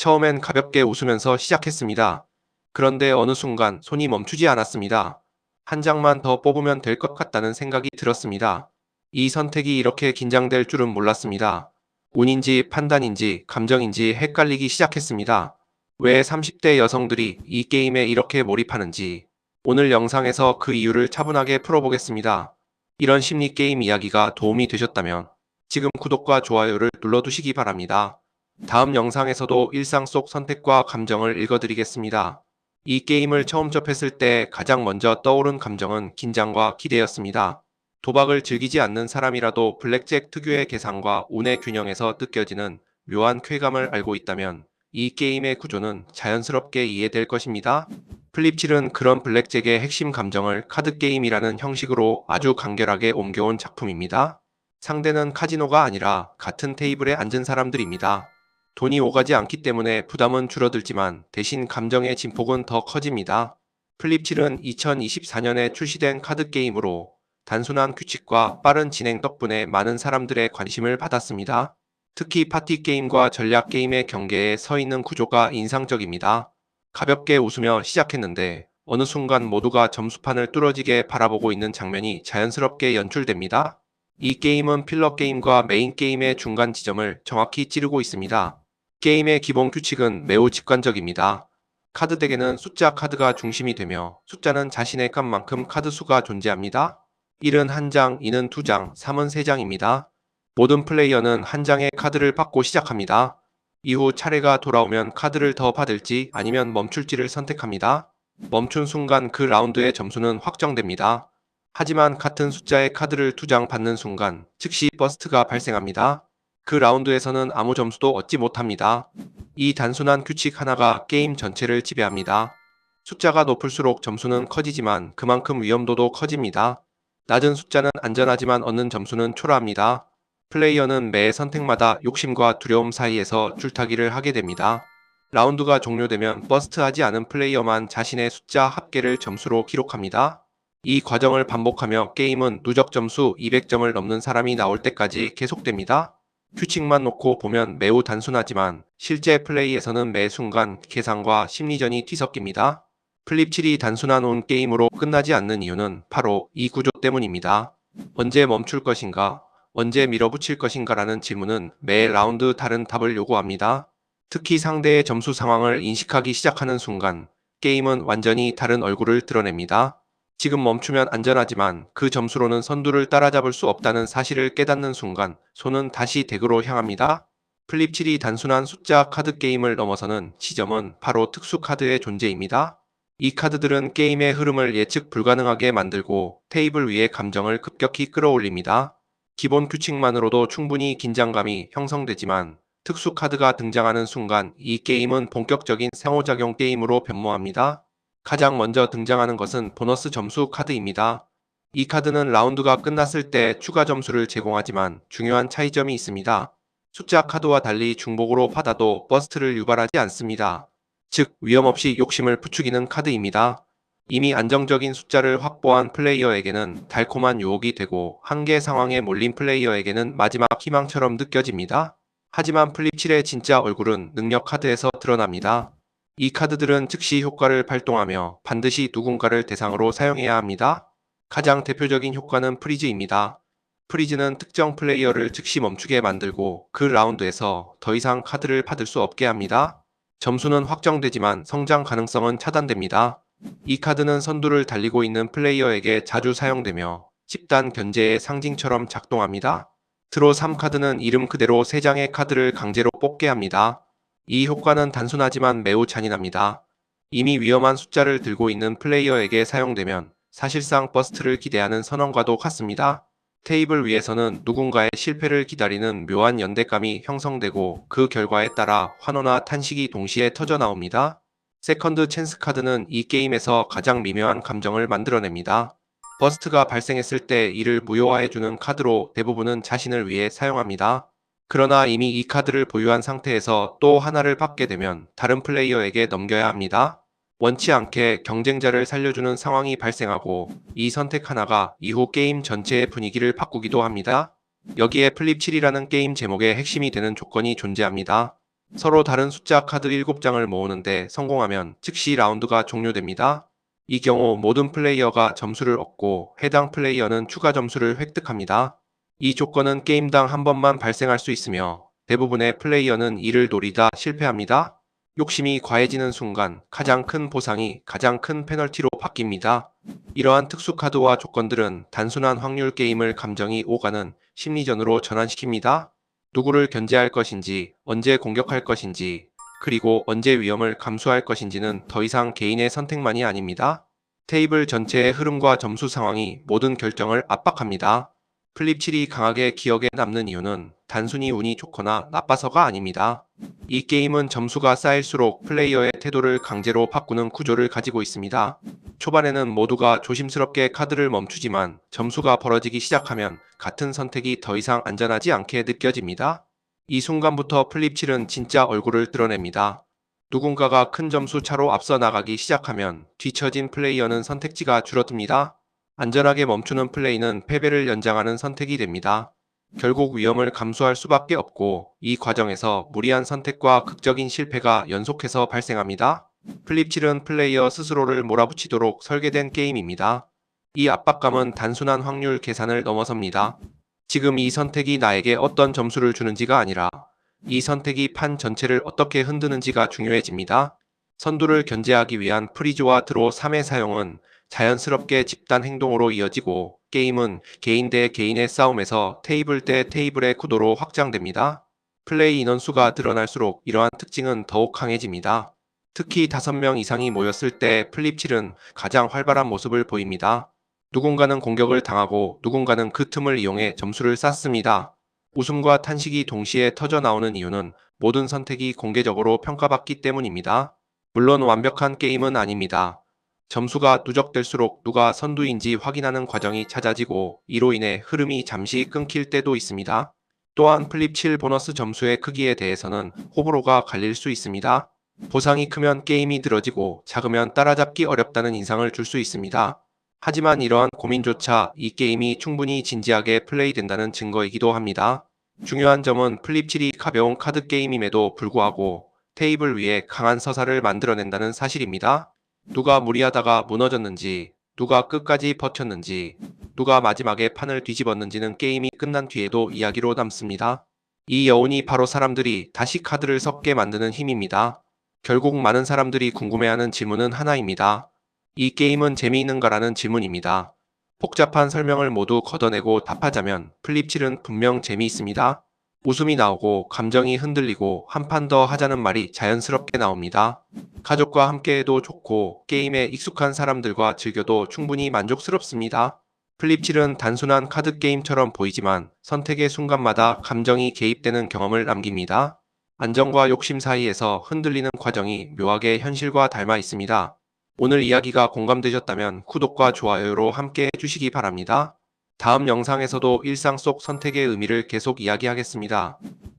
처음엔 가볍게 웃으면서 시작했습니다. 그런데 어느 순간 손이 멈추지 않았습니다. 한 장만 더 뽑으면 될 것 같다는 생각이 들었습니다. 이 선택이 이렇게 긴장될 줄은 몰랐습니다. 운인지 판단인지 감정인지 헷갈리기 시작했습니다. 왜 30대 여성들이 이 게임에 이렇게 몰입하는지 오늘 영상에서 그 이유를 차분하게 풀어보겠습니다. 이런 심리 게임 이야기가 도움이 되셨다면 지금 구독과 좋아요를 눌러두시기 바랍니다. 다음 영상에서도 일상 속 선택과 감정을 읽어드리겠습니다. 이 게임을 처음 접했을 때 가장 먼저 떠오른 감정은 긴장과 기대였습니다. 도박을 즐기지 않는 사람이라도 블랙잭 특유의 계산과 운의 균형에서 느껴지는 묘한 쾌감을 알고 있다면 이 게임의 구조는 자연스럽게 이해될 것입니다. 플립칠은 그런 블랙잭의 핵심 감정을 카드게임이라는 형식으로 아주 간결하게 옮겨온 작품입니다. 상대는 카지노가 아니라 같은 테이블에 앉은 사람들입니다. 돈이 오가지 않기 때문에 부담은 줄어들지만 대신 감정의 진폭은 더 커집니다. 플립칠은 2024년에 출시된 카드게임으로 단순한 규칙과 빠른 진행 덕분에 많은 사람들의 관심을 받았습니다. 특히 파티 게임과 전략 게임의 경계에 서 있는 구조가 인상적입니다. 가볍게 웃으며 시작했는데 어느 순간 모두가 점수판을 뚫어지게 바라보고 있는 장면이 자연스럽게 연출됩니다. 이 게임은 필러 게임과 메인 게임의 중간 지점을 정확히 찌르고 있습니다. 게임의 기본 규칙은 매우 직관적입니다. 카드 덱에는 숫자 카드가 중심이 되며 숫자는 자신의 값만큼 카드 수가 존재합니다. 1은 1장, 2는 2장, 3은 3장입니다. 모든 플레이어는 한 장의 카드를 받고 시작합니다. 이후 차례가 돌아오면 카드를 더 받을지 아니면 멈출지를 선택합니다. 멈춘 순간 그 라운드의 점수는 확정됩니다. 하지만 같은 숫자의 카드를 2장 받는 순간 즉시 버스트가 발생합니다. 그 라운드에서는 아무 점수도 얻지 못합니다. 이 단순한 규칙 하나가 게임 전체를 지배합니다. 숫자가 높을수록 점수는 커지지만 그만큼 위험도도 커집니다. 낮은 숫자는 안전하지만 얻는 점수는 초라합니다. 플레이어는 매 선택마다 욕심과 두려움 사이에서 줄타기를 하게 됩니다. 라운드가 종료되면 버스트하지 않은 플레이어만 자신의 숫자 합계를 점수로 기록합니다. 이 과정을 반복하며 게임은 누적 점수 200점을 넘는 사람이 나올 때까지 계속됩니다. 규칙만 놓고 보면 매우 단순하지만 실제 플레이에서는 매 순간 계산과 심리전이 뒤섞입니다. 플립칠이 단순한 운 게임으로 끝나지 않는 이유는 바로 이 구조 때문입니다. 언제 멈출 것인가? 언제 밀어붙일 것인가라는 질문은 매 라운드 다른 답을 요구합니다. 특히 상대의 점수 상황을 인식하기 시작하는 순간 게임은 완전히 다른 얼굴을 드러냅니다. 지금 멈추면 안전하지만 그 점수로는 선두를 따라잡을 수 없다는 사실을 깨닫는 순간 손은 다시 덱으로 향합니다. 플립칠이 단순한 숫자 카드 게임을 넘어서는 지점은 바로 특수 카드의 존재입니다. 이 카드들은 게임의 흐름을 예측 불가능하게 만들고 테이블 위의 감정을 급격히 끌어올립니다. 기본 규칙만으로도 충분히 긴장감이 형성되지만 특수 카드가 등장하는 순간 이 게임은 본격적인 상호작용 게임으로 변모합니다. 가장 먼저 등장하는 것은 보너스 점수 카드입니다. 이 카드는 라운드가 끝났을 때 추가 점수를 제공하지만 중요한 차이점이 있습니다. 숫자 카드와 달리 중복으로 받아도 버스트를 유발하지 않습니다. 즉, 위험 없이 욕심을 부추기는 카드입니다. 이미 안정적인 숫자를 확보한 플레이어에게는 달콤한 유혹이 되고 한계 상황에 몰린 플레이어에게는 마지막 희망처럼 느껴집니다. 하지만 플립7의 진짜 얼굴은 능력 카드에서 드러납니다. 이 카드들은 즉시 효과를 발동하며 반드시 누군가를 대상으로 사용해야 합니다. 가장 대표적인 효과는 프리즈입니다. 프리즈는 특정 플레이어를 즉시 멈추게 만들고 그 라운드에서 더 이상 카드를 받을 수 없게 합니다. 점수는 확정되지만 성장 가능성은 차단됩니다. 이 카드는 선두를 달리고 있는 플레이어에게 자주 사용되며 집단 견제의 상징처럼 작동합니다. 드로 3카드는 이름 그대로 3장의 카드를 강제로 뽑게 합니다. 이 효과는 단순하지만 매우 잔인합니다. 이미 위험한 숫자를 들고 있는 플레이어에게 사용되면 사실상 버스트를 기대하는 선언과도 같습니다. 테이블 위에서는 누군가의 실패를 기다리는 묘한 연대감이 형성되고 그 결과에 따라 환호나 탄식이 동시에 터져나옵니다. 세컨드 찬스 카드는 이 게임에서 가장 미묘한 감정을 만들어냅니다. 버스트가 발생했을 때 이를 무효화해주는 카드로 대부분은 자신을 위해 사용합니다. 그러나 이미 이 카드를 보유한 상태에서 또 하나를 받게 되면 다른 플레이어에게 넘겨야 합니다. 원치 않게 경쟁자를 살려주는 상황이 발생하고 이 선택 하나가 이후 게임 전체의 분위기를 바꾸기도 합니다. 여기에 플립7이라는 게임 제목의 핵심이 되는 조건이 존재합니다. 서로 다른 숫자 카드 7장을 모으는데 성공하면 즉시 라운드가 종료됩니다. 이 경우 모든 플레이어가 점수를 얻고 해당 플레이어는 추가 점수를 획득합니다. 이 조건은 게임당 한 번만 발생할 수 있으며 대부분의 플레이어는 이를 노리다 실패합니다. 욕심이 과해지는 순간 가장 큰 보상이 가장 큰 페널티로 바뀝니다. 이러한 특수 카드와 조건들은 단순한 확률 게임을 감정이 오가는 심리전으로 전환시킵니다. 누구를 견제할 것인지, 언제 공격할 것인지, 그리고 언제 위험을 감수할 것인지는 더 이상 개인의 선택만이 아닙니다. 테이블 전체의 흐름과 점수 상황이 모든 결정을 압박합니다. 플립 7이 강하게 기억에 남는 이유는 단순히 운이 좋거나 나빠서가 아닙니다. 이 게임은 점수가 쌓일수록 플레이어의 태도를 강제로 바꾸는 구조를 가지고 있습니다. 초반에는 모두가 조심스럽게 카드를 멈추지만 점수가 벌어지기 시작하면 같은 선택이 더 이상 안전하지 않게 느껴집니다. 이 순간부터 플립 7은 진짜 얼굴을 드러냅니다. 누군가가 큰 점수 차로 앞서 나가기 시작하면 뒤처진 플레이어는 선택지가 줄어듭니다. 안전하게 멈추는 플레이는 패배를 연장하는 선택이 됩니다. 결국 위험을 감수할 수밖에 없고 이 과정에서 무리한 선택과 극적인 실패가 연속해서 발생합니다. 플립 7은 플레이어 스스로를 몰아붙이도록 설계된 게임입니다. 이 압박감은 단순한 확률 계산을 넘어섭니다. 지금 이 선택이 나에게 어떤 점수를 주는지가 아니라 이 선택이 판 전체를 어떻게 흔드는지가 중요해집니다. 선두를 견제하기 위한 프리즈와 드로 3의 사용은 자연스럽게 집단 행동으로 이어지고 게임은 개인 대 개인의 싸움에서 테이블 대 테이블의 구도로 확장됩니다. 플레이 인원수가 늘어날수록 이러한 특징은 더욱 강해집니다. 특히 5명 이상이 모였을 때 플립7은 가장 활발한 모습을 보입니다. 누군가는 공격을 당하고 누군가는 그 틈을 이용해 점수를 쌓습니다. 웃음과 탄식이 동시에 터져 나오는 이유는 모든 선택이 공개적으로 평가받기 때문입니다. 물론 완벽한 게임은 아닙니다. 점수가 누적될수록 누가 선두인지 확인하는 과정이 찾아지고 이로 인해 흐름이 잠시 끊길 때도 있습니다. 또한 플립 7 보너스 점수의 크기에 대해서는 호불호가 갈릴 수 있습니다. 보상이 크면 게임이 늘어지고 작으면 따라잡기 어렵다는 인상을 줄 수 있습니다. 하지만 이러한 고민조차 이 게임이 충분히 진지하게 플레이된다는 증거이기도 합니다. 중요한 점은 플립 7이 가벼운 카드 게임임에도 불구하고 테이블 위에 강한 서사를 만들어낸다는 사실입니다. 누가 무리하다가 무너졌는지, 누가 끝까지 버텼는지, 누가 마지막에 판을 뒤집었는지는 게임이 끝난 뒤에도 이야기로 남습니다. 이 여운이 바로 사람들이 다시 카드를 섞게 만드는 힘입니다. 결국 많은 사람들이 궁금해하는 질문은 하나입니다. 이 게임은 재미있는가라는 질문입니다. 복잡한 설명을 모두 걷어내고 답하자면 플립 7은 분명 재미있습니다. 웃음이 나오고 감정이 흔들리고 한 판 더 하자는 말이 자연스럽게 나옵니다. 가족과 함께해도 좋고 게임에 익숙한 사람들과 즐겨도 충분히 만족스럽습니다. 플립 7은 단순한 카드 게임처럼 보이지만 선택의 순간마다 감정이 개입되는 경험을 남깁니다. 안정과 욕심 사이에서 흔들리는 과정이 묘하게 현실과 닮아 있습니다. 오늘 이야기가 공감되셨다면 구독과 좋아요로 함께 해주시기 바랍니다. 다음 영상에서도 일상 속 선택의 의미를 계속 이야기하겠습니다.